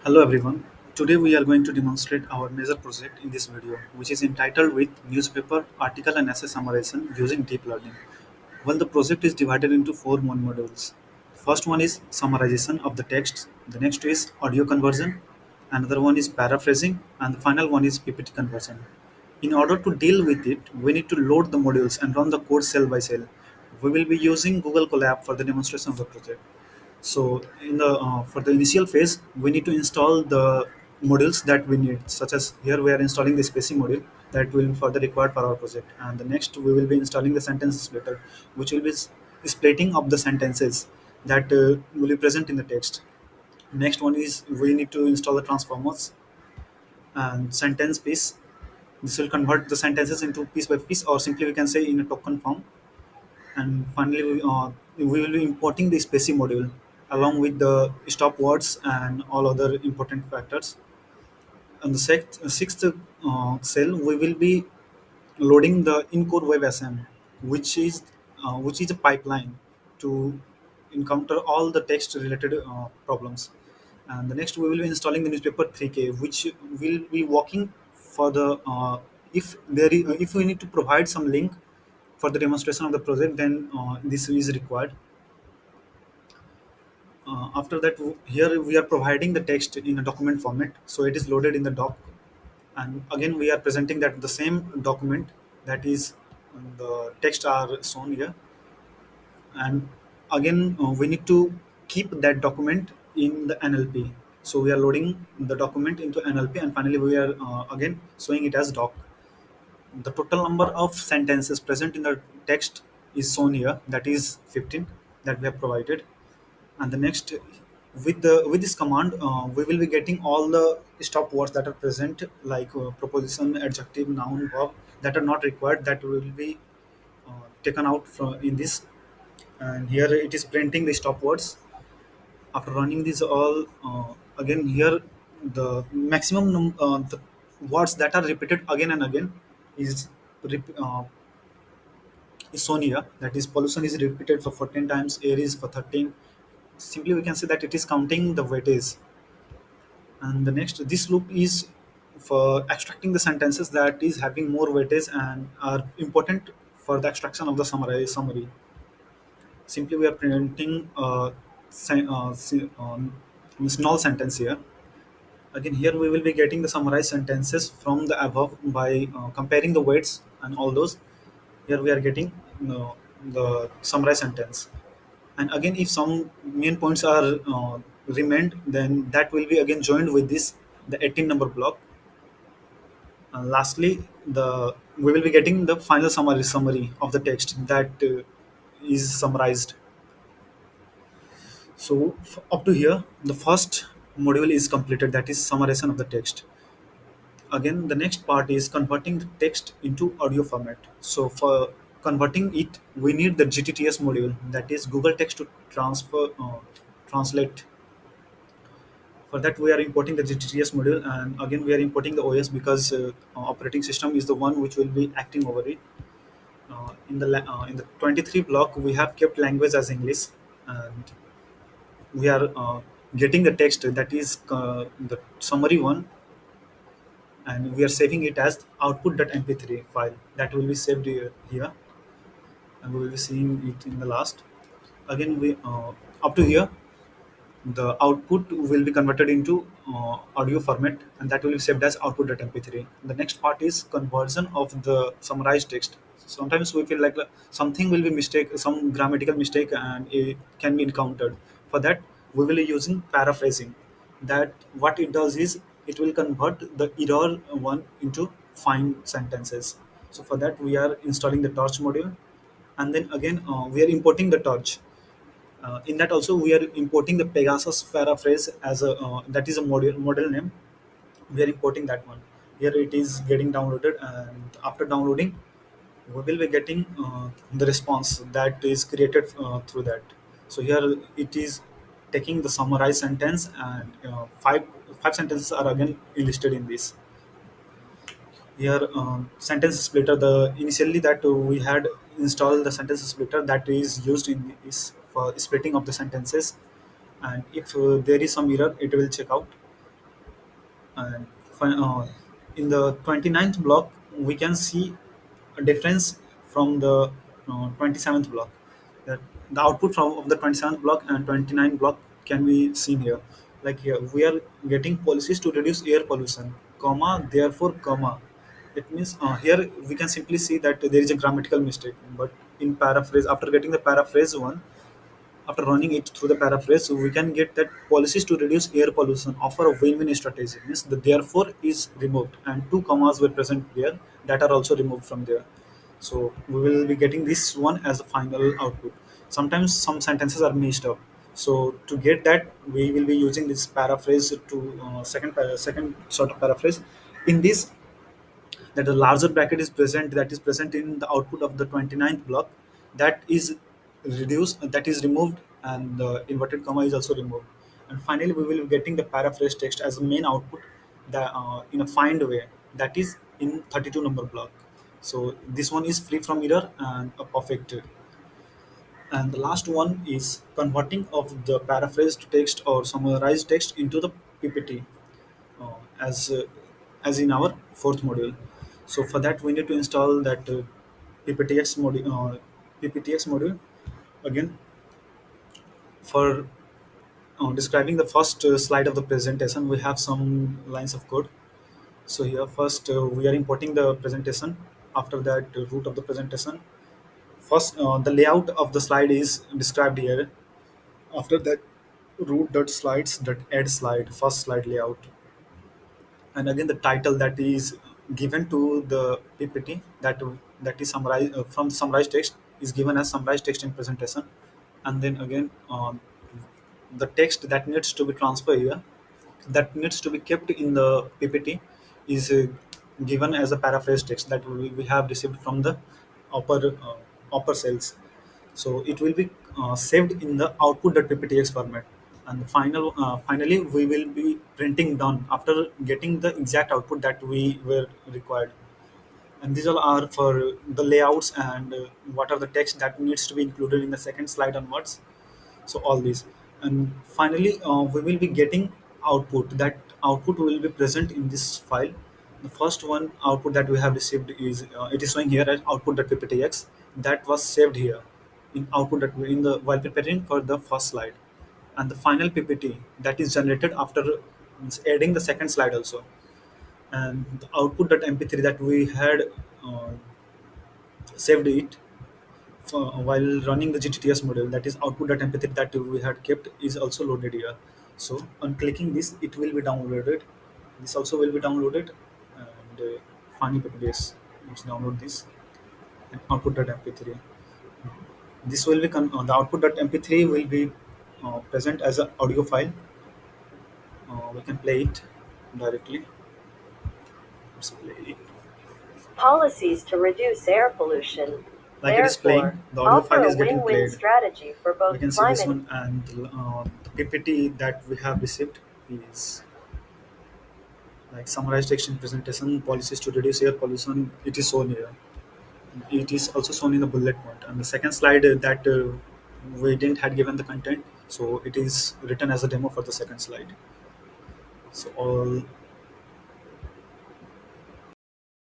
Hello everyone. Today we are going to demonstrate our major project in this video, which is entitled with newspaper, article and essay summarization using deep learning. Well, the project is divided into four main modules. First one is summarization of the text. The next is audio conversion. Another one is paraphrasing, and the final one is PPT conversion. In order to deal with it, we need to load the modules and run the code cell by cell. We will be using Google Colab for the demonstration of the project. So in the for the initial phase, we need to install the modules that we need, such as here we are installing the spacing module that will further required for our project. And the next we will be installing the sentence splitter, which will be splitting up the sentences that will be present in the text. Next one is we need to install the transformers and sentence piece. This will convert the sentences into piece by piece, or simply we can say in a token form. And finally we will be importing the spacing module along with the stop words and all other important factors. On the sixth cell we will be loading the in-core web SM, which is a pipeline to encounter all the text related problems. And the next we will be installing the newspaper 3K, which will be working for the if we need to provide some link for the demonstration of the project, then this is required. After that, here we are providing the text in a document format, so it is loaded in the doc. And again we are presenting that the same document, that is the text are shown here. And again we need to keep that document in the NLP. So we are loading the document into NLP, and finally we are again showing it as doc. The total number of sentences present in the text is shown here, that is 15 that we have provided. And the next, with this command we will be getting all the stop words that are present, like proposition, adjective, noun, verb, that are not required, that will be taken out from in this. And here it is printing the stop words. After running these all, again here the maximum the words that are repeated again and again is is shown here, that is pollution is repeated for 14 times, air is for 13. Simply we can say that it is counting the weightage. And the next, this loop is for extracting the sentences that is having more weightage and are important for the extraction of the summary. Simply we are printing small sentence here. Again here we will be getting the summarized sentences from the above by comparing the weights and all those. Here we are getting the summarized sentence. And again if some main points are remained, then that will be again joined with this, the 18 number block. And lastly, the we will be getting the final summary of the text that is summarized. So up to here the first module is completed, that is summarization of the text. Again the next part is converting the text into audio format. So for converting it we need the GTTS module, that is Google Text to transfer translate. For that we are importing the GTTS module, and again we are importing the OS because operating system is the one which will be acting over it. In the 23 block we have kept language as English, and we are getting the text, that is the summary one, and we are saving it as output.mp3 file that will be saved here, and we will be seeing it in the last. Again we up to here the output will be converted into audio format, and that will be saved as output.mp3. The next part is conversion of the summarized text. Sometimes we feel like something will be mistake, some grammatical mistake, and it can be encountered. For that we will be using paraphrasing. That what it does is it will convert the error one into fine sentences. So for that we are installing the torch module, and then again we are importing the torch. In that also we are importing the Pegasus paraphrase as a that is a model name. We are importing that one. Here it is getting downloaded, and after downloading we will be getting the response that is created through that. So here it is taking the summarized sentence, and five sentences are again listed in this. Here sentence splitter, the initially that we had installed the sentence splitter that is used in is for splitting of the sentences. And if there is some error it will check out. And in the 29th block we can see a difference from the 27th block, that the output of the 27th block and 29th block can be seen here. Like here we are getting policies to reduce air pollution, comma, therefore, comma. It means here we can simply see that there is a grammatical mistake, but in paraphrase, after getting the paraphrase one, after running it through the paraphrase, we can get that policies to reduce air pollution offer a win-win strategy. Means the therefore is removed and two commas were present there that are also removed from there. So we will be getting this one as the final output. Sometimes some sentences are mixed up. So to get that, we will be using this paraphrase to second sort of paraphrase. In this, that the larger bracket is present, that is present in the output of the 29th block, that is reduced, that is removed, and the inverted comma is also removed. And finally we will be getting the paraphrase text as the main output, that in a find way, that is in 32 number block. So this one is free from error and a perfect. And the last one is converting of the paraphrased text or summarized text into the ppt, uh, as uh, as in our fourth module. So for that, we need to install that PPTX module again for describing the first slide of the presentation. We have some lines of code. So here first we are importing the presentation. After that, root of the presentation. First, the layout of the slide is described here. After that, root dot slides dot add slide, first slide layout. And again the title that is given to the ppt, that is summarized from the summarized text, is given as summarized text in presentation. And then again the text that needs to be transferred here, that needs to be kept in the ppt, is given as a paraphrase text that we have received from the upper cells. So it will be saved in the output.pptx format. And finally we will be printing done after getting the exact output that we were required. And these all are for the layouts and what are the text that needs to be included in the second slide onwards. So all these. And finally we will be getting output. That output will be present in this file. The first one output that we have received is it is showing here as output.pptx, that was saved here in output that in the while preparing for the first slide. And the final ppt that is generated after means adding the second slide also. And the output.mp3 that we had uh, saved it while running the GTTS model, that is output.mp3 that we had kept, is also loaded here. So on clicking this, it will be downloaded. This also will be downloaded, and finally base, let's download this and output.mp3. This will be the output.mp3 will be present as an audio file. We can play it directly. Let's play it. Policies to reduce air pollution. Like it is Therefore, playing, the audio offer file a is getting win-win played. strategy for We both can see this climate. one, and the PPT that we have received is like summarized text in presentation, policies to reduce air pollution. It is shown here. It is also shown in the bullet point. And the second slide that we didn't had given the content, so it is written as a demo for the second slide. So all